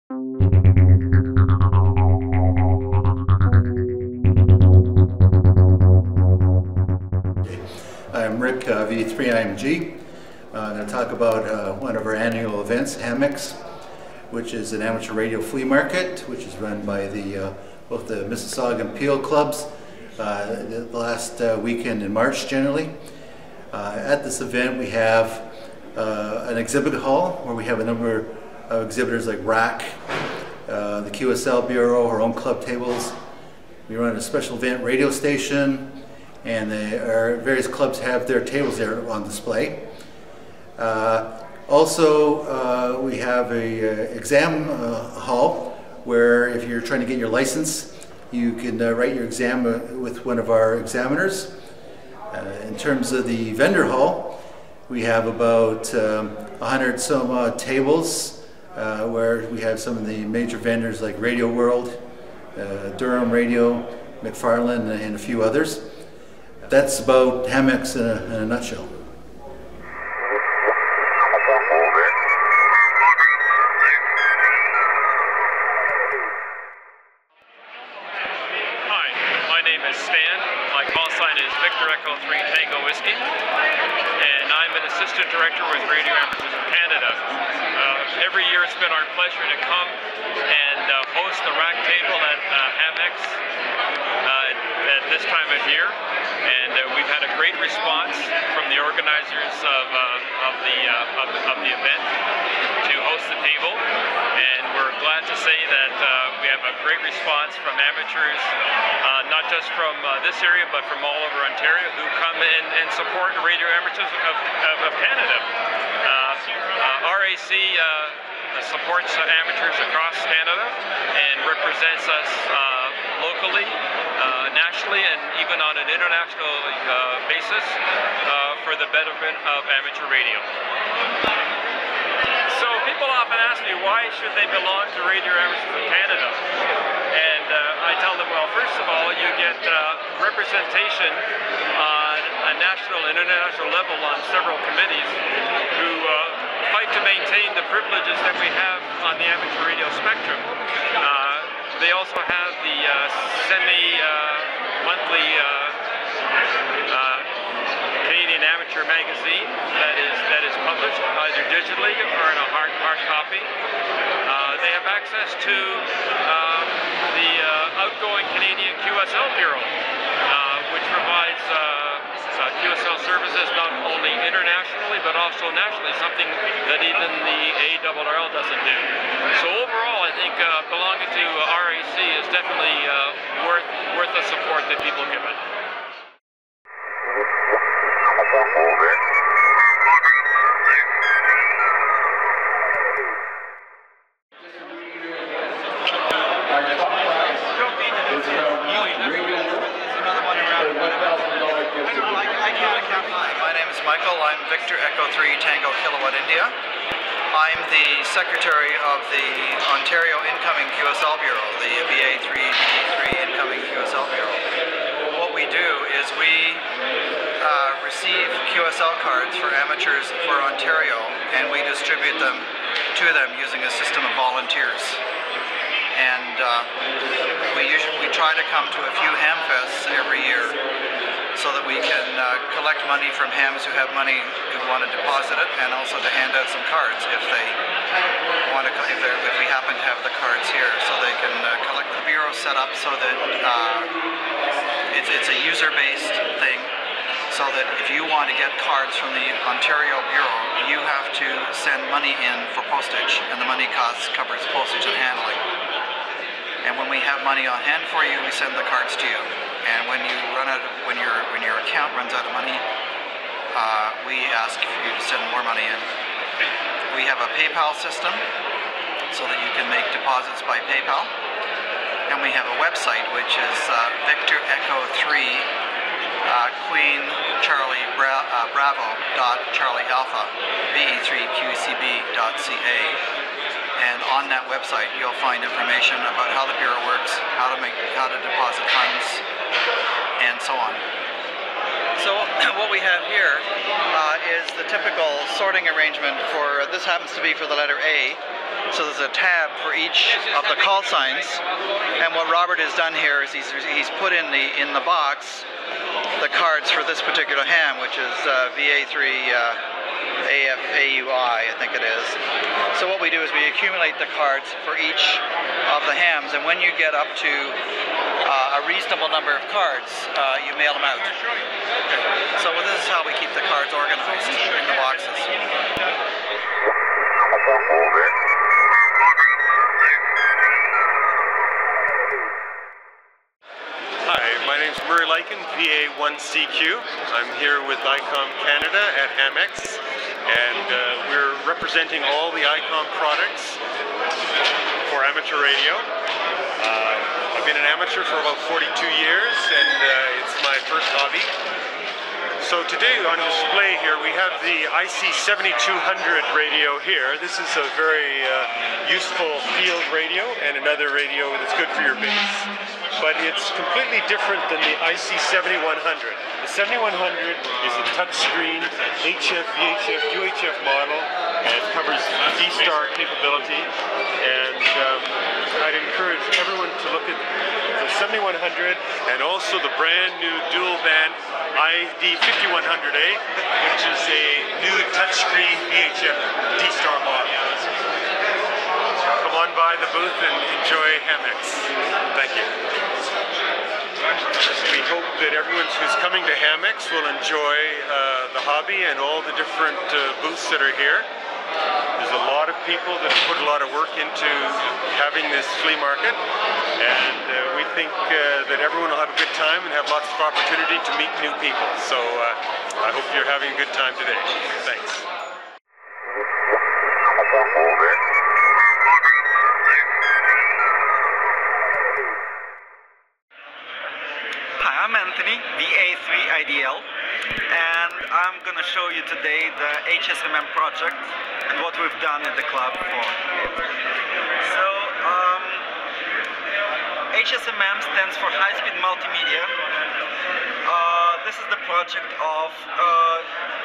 I'm Rick, ve3mis. I'm going to talk about one of our annual events, hamex, which is an amateur radio flea market, which is run by both the Mississauga and Peel clubs the last weekend in March generally. At this event we have an exhibit hall where we have a number of exhibitors like RAC, the QSL Bureau, our own club tables. We run a special event radio station, and our various clubs have their tables there on display. Also, we have a exam hall where if you're trying to get your license, you can write your exam with one of our examiners. In terms of the vendor hall, we have about 100 some odd tables where we have some of the major vendors like Radio World, Durham Radio, McFarland, and a few others. That's about hamex in a nutshell. Hi, my name is Stan. My call sign is Victor Echo 3 Tango Whiskey, and I'm an assistant director with Radio Amateurs of Canada. Every year it's been our pleasure to come and host the rack table at hamex at this time of year, and we've had a great response from the organizers of the event to host the table, and we're glad to say that we have a great response from amateurs, not just from this area but from all over Ontario, who come and support Radio Amateurs of Canada. RAC supports amateurs across Canada and represents us locally, nationally, and even on an international basis for the betterment of amateur radio. So people often ask me, why should they belong to Radio Amateurs of Canada? And I tell them, well, first of all, you get representation on a national and international level on several committees who fight to maintain the privileges that we have on the amateur radio spectrum. They also have the semi-monthly Canadian Amateur magazine that is published either digitally or in a hard copy. They have access to the outgoing Canadian QSL Bureau, which provides QSL services not only internationally but also nationally, something that even the ARRL doesn't do. So overall, I think belonging to RAC is definitely worth the support that people give it. My name is Michael. I'm Victor Echo 3 Tango Kilowatt India. I'm the secretary of the Ontario Incoming QSL Bureau, the ve3 Incoming QSL Bureau. What we do is we receive QSL cards for amateurs for Ontario, and we distribute them to them using a system of volunteers. And we try to come to a few ham fests every year, so that we can collect money from hams who have money who want to deposit it, and also to hand out some cards if they want to, if we happen to have the cards here, so they can collect. The bureau set up so that it's a user-based thing, so that if you want to get cards from the Ontario Bureau, you have to send money in for postage, and the money covers postage and handling. And when we have money on hand for you, we send the cards to you. And when you run out, when your account runs out of money, we ask you to send more money in. We have a PayPal system so that you can make deposits by PayPal, and we have a website which is Victor Echo 3 Queen Charlie Bravo Charlie Alpha ve3qcb.ca. And on that website, you'll find information about how the Bureau works, how to deposit funds, and so on. So what we have here is the typical sorting arrangement for, this happens to be for the letter A. So there's a tab for each of the call signs, and what Robert has done here is he's put in the box the cards for this particular ham, which is VA3AFAUI, I think it is. So what we do is we accumulate the cards for each of the hams, and when you get up to a reasonable number of cards, you mail them out. So this is how we keep the cards organized in the boxes. VA1CQ. I'm here with ICOM Canada at hamex, and we're representing all the ICOM products for amateur radio. I've been an amateur for about 42 years, and it's my first hobby. So today on display here we have the IC7200 radio here. This is a very useful field radio and another radio that's good for your base. But it's completely different than the IC7100. The 7100 is a touchscreen HF, VHF, UHF model, and it covers D-Star capability. And I'd encourage everyone to look at the 7100 and also the brand new dual band ID5100A, which is a new touchscreen VHF D-Star model. Come on by the booth and enjoy hamex. Thank you. We hope that everyone who's coming to hamex will enjoy the hobby and all the different booths that are here. There's a lot of people that have put a lot of work into having this flea market, and we think that everyone will have a good time and have lots of opportunity to meet new people. So I hope you're having a good time today. Thanks. I'm Anthony, VA3IDL, and I'm going to show you today the HSMM project and what we've done at the club for it. So, HSMM stands for High Speed Multimedia. This is the project of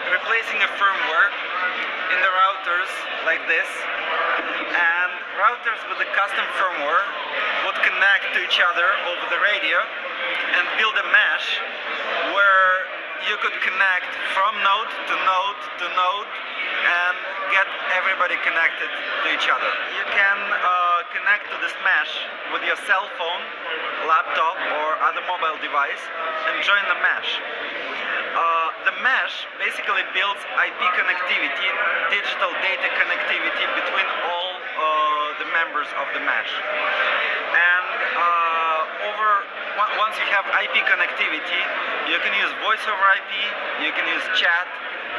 replacing a firmware in the routers like this, and routers with a custom firmware would connect to each other over the radio and build a mesh where you could connect from node to node to node and get everybody connected to each other. You can connect to this mesh with your cell phone, laptop or other mobile device and join the mesh. The mesh basically builds IP connectivity, digital data connectivity between all the members of the mesh. And once you have IP connectivity, you can use voice over IP, you can use chat,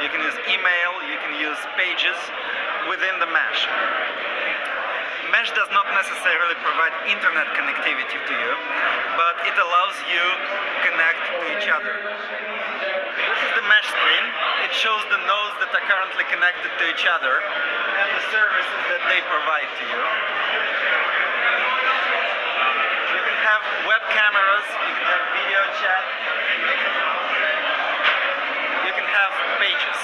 you can use email, you can use pages within the mesh. Mesh does not necessarily provide internet connectivity to you, but it allows you to connect to each other. This is the mesh screen. It shows the nodes that are currently connected to each other and the services that they provide to you. You can have web cameras, you can have video chat, you can have pages.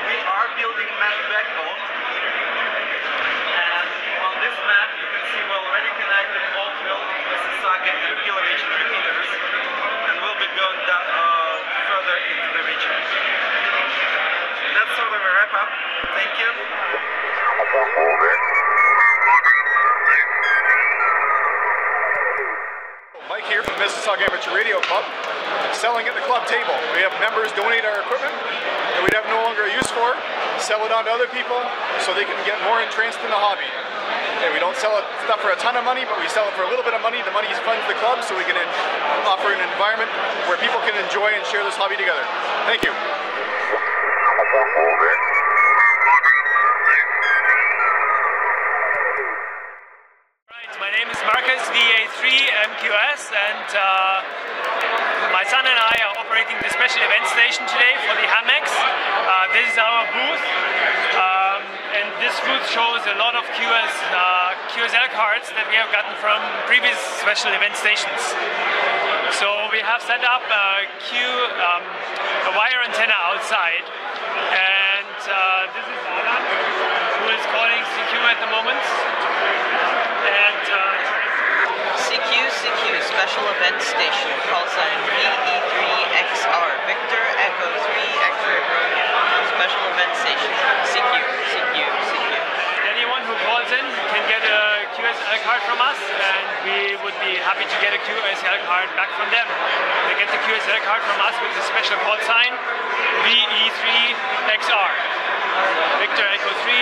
We are building mesh backbone, and on this map you can see we're already connected Oakville, Mississauga and Peel region repeaters, and we'll be going further into the region. That's sort of a wrap up. Thank you. Mike here from Mississauga Amateur Radio Club, selling at the club table. We have members donate our equipment that we have no longer a use for, sell it on to other people so they can get more entranced in the hobby. And we don't sell stuff for a ton of money, but we sell it for a little bit of money. The money funds the club so we can offer an environment where people can enjoy and share this hobby together. Thank you. My name is Marcus, VA3MQS, and my son and I are operating the special event station today for the hamex. This is our booth, and this booth shows a lot of QS QSL cards that we have gotten from previous special event stations. So we have set up a wire antenna outside, and this is Alan, who is calling CQ at the moment. And CQ, special event station, call sign ve3XR, Victor Echo 3 X-ray Romeo, special event station, CQ. Anyone who calls in can get a QSL card from us, and we would be happy to get a QSL card back from them. They get the QSL card from us with the special call sign ve3XR, Victor Echo 3